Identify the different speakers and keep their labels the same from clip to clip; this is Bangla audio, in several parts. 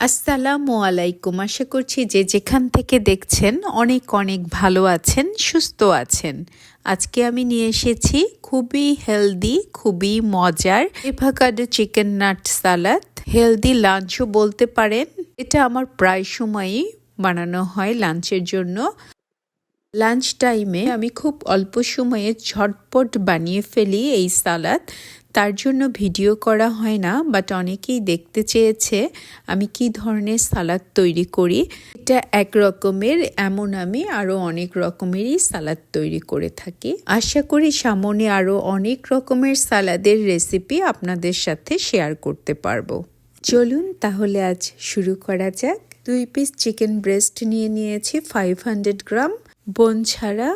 Speaker 1: আসসালামু আলাইকুম। আশা করছি যে যেখান থেকে দেখছেন অনেক অনেক ভালো আছেন, সুস্থ আছেন। আজকে আমি নিয়ে এসেছি খুবই হেলদি, খুবই মজার এভাকাডো চিকেন নাট সালাদ। হেলদি লাঞ্চও বলতে পারেন। এটা আমার প্রায় সময়ই বানানো হয় লাঞ্চের জন্য। লাঞ্চ টাইমে আমি খুব অল্প সময়ে ঝটপট বানিয়ে ফেলি এই সালাদ। তার জন্য ভিডিও করা হয় না, বাট অনেকেই দেখতে চেয়েছে আমি কি ধরনের সালাদ তৈরি করি। এটা এক রকমের, এমন আমি আরও অনেক রকমেরই সালাদ তৈরি করে থাকি। আশা করি সামনে আরও অনেক রকমের সালাদের রেসিপি আপনাদের সাথে শেয়ার করতে পারবো। চলুন তাহলে আজ শুরু করা যাক। 2 পিস চিকেন ব্রেস্ট নিয়ে নিয়েছি 500 গ্রাম, বোন ছাড়া।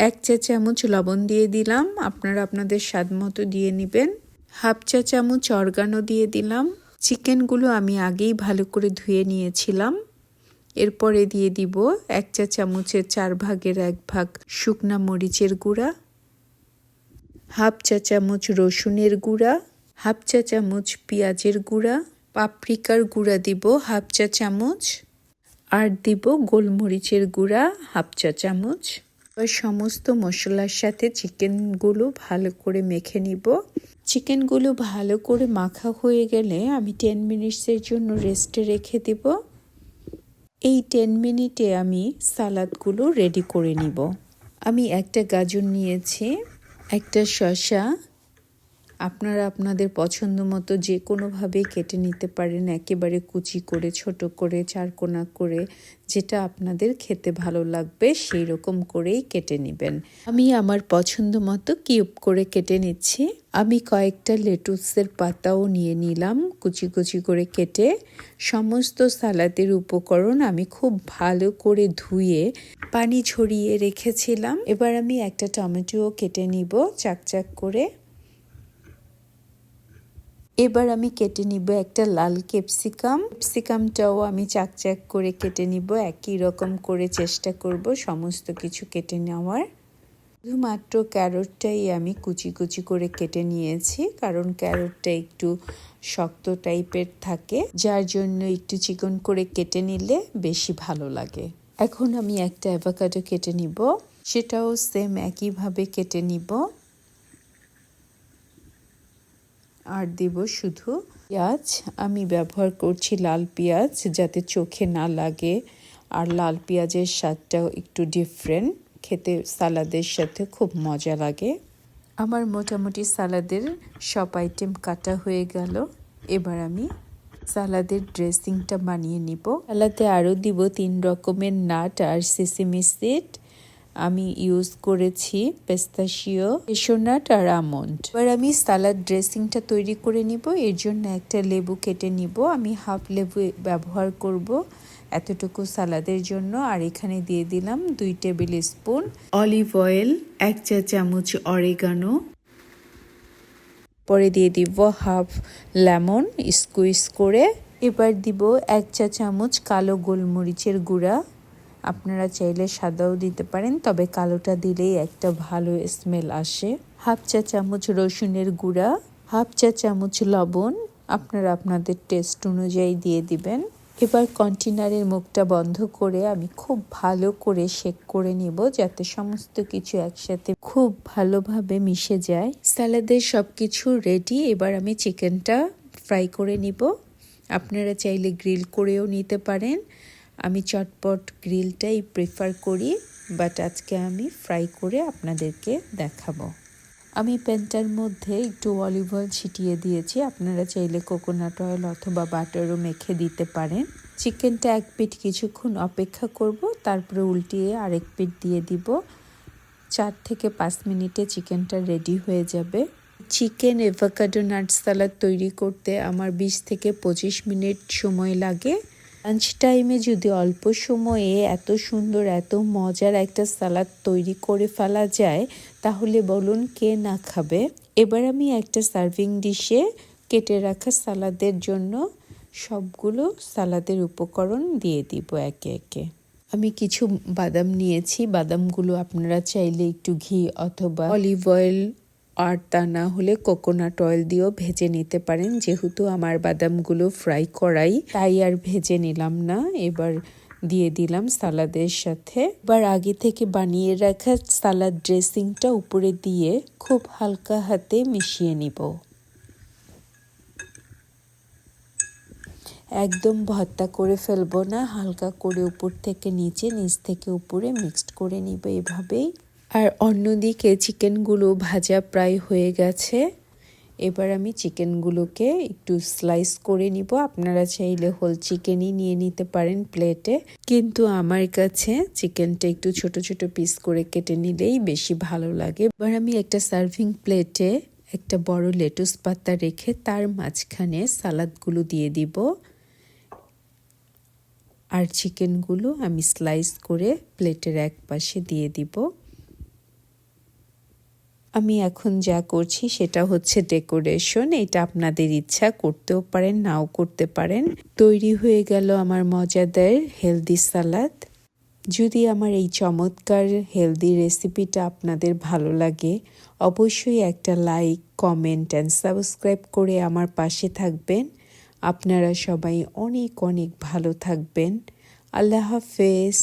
Speaker 1: 1 চা চামচ লবণ দিয়ে দিলাম, আপনারা আপনাদের স্বাদ মতো দিয়ে নেবেন। হাফ চা চামচ অরগানো দিয়ে দিলাম। চিকেনগুলো আমি আগেই ভালো করে ধুয়ে নিয়েছিলাম। এরপরে দিয়ে দিব 1 চা চামচের 4 ভাগের 1 ভাগ শুকনা মরিচের গুঁড়া, হাফ চা চামচ রসুনের গুঁড়া, হাফ চা চামচ পেঁয়াজের গুঁড়া, পাপরিকার গুঁড়া দিব হাফ চা চামচ, আর দিব গোলমরিচের গুঁড়া হাফ চা চামচ। সমস্ত মশলার সাথে চিকেনগুলো ভালো করে মেখে নিব। চিকেনগুলো ভালো করে মাখা হয়ে গেলে আমি 10 মিনিটসের জন্য রেস্টে রেখে দিব। এই 10 মিনিটে আমি সালাদগুলো রেডি করে নিব। আমি একটা গাজর নিয়েছি, একটা শসা, আপনারা আপনাদের পছন্দ মতো যে কোনোভাবে কেটে নিতে পারেন, একেবারে কুচি করে, ছোট করে, চারকোনা করে, যেটা আপনাদের খেতে ভালো লাগবে সেই রকম করেই কেটে নেবেন। আমি আমার পছন্দ মতো কিউব করে কেটে নিচ্ছি। আমি কয়েকটা লেটুসের পাতাও নিয়ে নিলাম কুচি কুচি করে কেটে। সমস্ত সালাদের উপকরণ আমি খুব ভালো করে ধুয়ে পানি ঝরিয়ে রেখেছিলাম। এবার আমি একটা টমেটোও কেটে নিব চাক করে। এবার আমি কেটে নিব একটা লাল ক্যাপসিকামটাও আমি চাক করে কেটে নিব। একই রকম করে চেষ্টা করব সমস্ত কিছু কেটে নেওয়ার। শুধুমাত্র ক্যারটটাই আমি কুচি কুচি করে কেটে নিয়েছি, কারণ ক্যারটটা একটু শক্ত টাইপের থাকে, যার জন্য একটু চিকন করে কেটে নিলে বেশি ভালো লাগে। এখন আমি একটা অ্যাভোকাডো কেটে নিব, সেটাও সেম একইভাবে কেটে নিব। আর দিব শুধু পেঁয়াজ। আমি ব্যবহার করছি লাল পেঁয়াজ, যাতে চোখে না লাগে। আর লাল পেঁয়াজের স্বাদটাও একটু ডিফারেন্ট, খেতে সালাদের সাথে খুব মজা লাগে। আমার মোটামুটি সালাদের সব আইটেম কাটা হয়ে গেল। এবার আমি সালাদের ড্রেসিংটা বানিয়ে নিব। সালাদে আরও দিব 3 রকমের নাট আর সেসেমি সিড। আমি ইউজ করেছি পেস্তাশিও, কেশোনাট আর আমন্ড। এবার আমি সালাদ ড্রেসিংটা তৈরি করে নিব। এর জন্য একটা লেবু কেটে নিব। আমি হাফ লেবু ব্যবহার করব এতটুকু সালাদের জন্য। আর এখানে দিয়ে দিলাম 2 টেবিল স্পুন অলিভ অয়েল, 1 চা চামচ অরিগানো, পরে দিয়ে দিব হাফ লেমন স্কুইজ করে। এবার দিব 1 চা চামচ কালো গোলমরিচের গুঁড়া। আপনারা চাইলে সাদাও দিতে পারেন, তবে কালোটা দিলেই একটা ভালো স্মেল আসে। হাফ চা চামচ রসুনের গুঁড়া, হাফ চা চামচ লবণ, আপনারা আপনাদের টেস্ট অনুযায়ী দিয়ে দিবেন। এবার কন্টেনারের মুখটা বন্ধ করে আমি খুব ভালো করে শেক করে নিব, যাতে সমস্ত কিছু একসাথে খুব ভালোভাবে মিশে যায়। সালাদের সব কিছু রেডি। এবার আমি চিকেনটা ফ্রাই করে নিব। আপনারা চাইলে গ্রিল করেও নিতে পারেন। আমি চটপট গ্রিলটাই প্রেফার করি, বাট আজকে আমি ফ্রাই করে আপনাদেরকে দেখাবো। আমি প্যানটার মধ্যে একটু অলিভ অয়েল ছিটিয়ে দিয়েছি। আপনারা চাইলে কোকোনাট অয়েল অথবা বাটারও মেখে দিতে পারেন। চিকেনটা এক পিঠ কিছুক্ষণ অপেক্ষা করব, তারপরে উল্টিয়ে আরেক পিঠ দিয়ে দিব। 4 থেকে 5 মিনিটে চিকেনটা রেডি হয়ে যাবে। চিকেন অ্যাভোকাডো নাট সালাদ তৈরি করতে আমার 20 থেকে 25 মিনিট সময় লাগে। লাঞ্চ টাইমে যদি অল্প সময়ে এত সুন্দর, এত মজার একটা সালাদ তৈরি করে ফেলা যায়, তাহলে বলুন কে না খাবে। এবার আমি একটা সার্ভিং ডিশে কেটে রাখা সালাদের জন্য সবগুলো সালাদের উপকরণ দিয়ে দিব একে একে। আমি কিছু বাদাম নিয়েছি। বাদামগুলো আপনারা চাইলে একটু ঘি অথবা অলিভ অয়েল আর তা না হলে কোকোনাট অয়েল দিয়েও ভেজে নিতে পারেন। যেহেতু আমার বাদামগুলো ফ্রাই করাই, তাই আর ভেজে নিলাম না। এবার দিয়ে দিলাম সালাদের সাথে। এবার আগে থেকে বানিয়ে রাখা সালাদ ড্রেসিংটা উপরে দিয়ে খুব হালকা হাতে মিশিয়ে নিব। একদম ভর্তা করে ফেলবো না, হালকা করে উপর থেকে নিচে, নিচ থেকে উপরে মিক্সড করে নিব এভাবেই। আর অন্যদিকে চিকেনগুলো ভাজা প্রায় হয়ে গেছে। এবার আমি চিকেনগুলোকে একটু স্লাইস করে নিব। আপনারা চাইলে হোল চিকেনই নিয়ে নিতে পারেন প্লেটে, কিন্তু আমার কাছে চিকেনটা একটু ছোট ছোট পিস করে কেটে নিলেই বেশি ভালো লাগে। এবার আমি একটা সার্ভিং প্লেটে একটা বড় লেটুস পাতা রেখে তার মাঝখানে সালাদগুলো দিয়ে দিব। আর চিকেনগুলো আমি স্লাইস করে প্লেটের এক পাশে দিয়ে দিব। আমি এখন যা করছি সেটা হচ্ছে ডেকোরেশন। এটা আপনাদের ইচ্ছা, করতেও পারেন নাও করতে পারেন। তৈরি হয়ে গেল আমার মজাদার হেলদি সালাদ। যদি আমার এই চমৎকার হেলদি রেসিপিটা আপনাদের ভালো লাগে, অবশ্যই একটা লাইক, কমেন্ট অ্যান্ড সাবস্ক্রাইব করে আমার পাশে থাকবেন। আপনারা সবাই অনেক অনেক ভালো থাকবেন। আল্লাহ হাফেজ।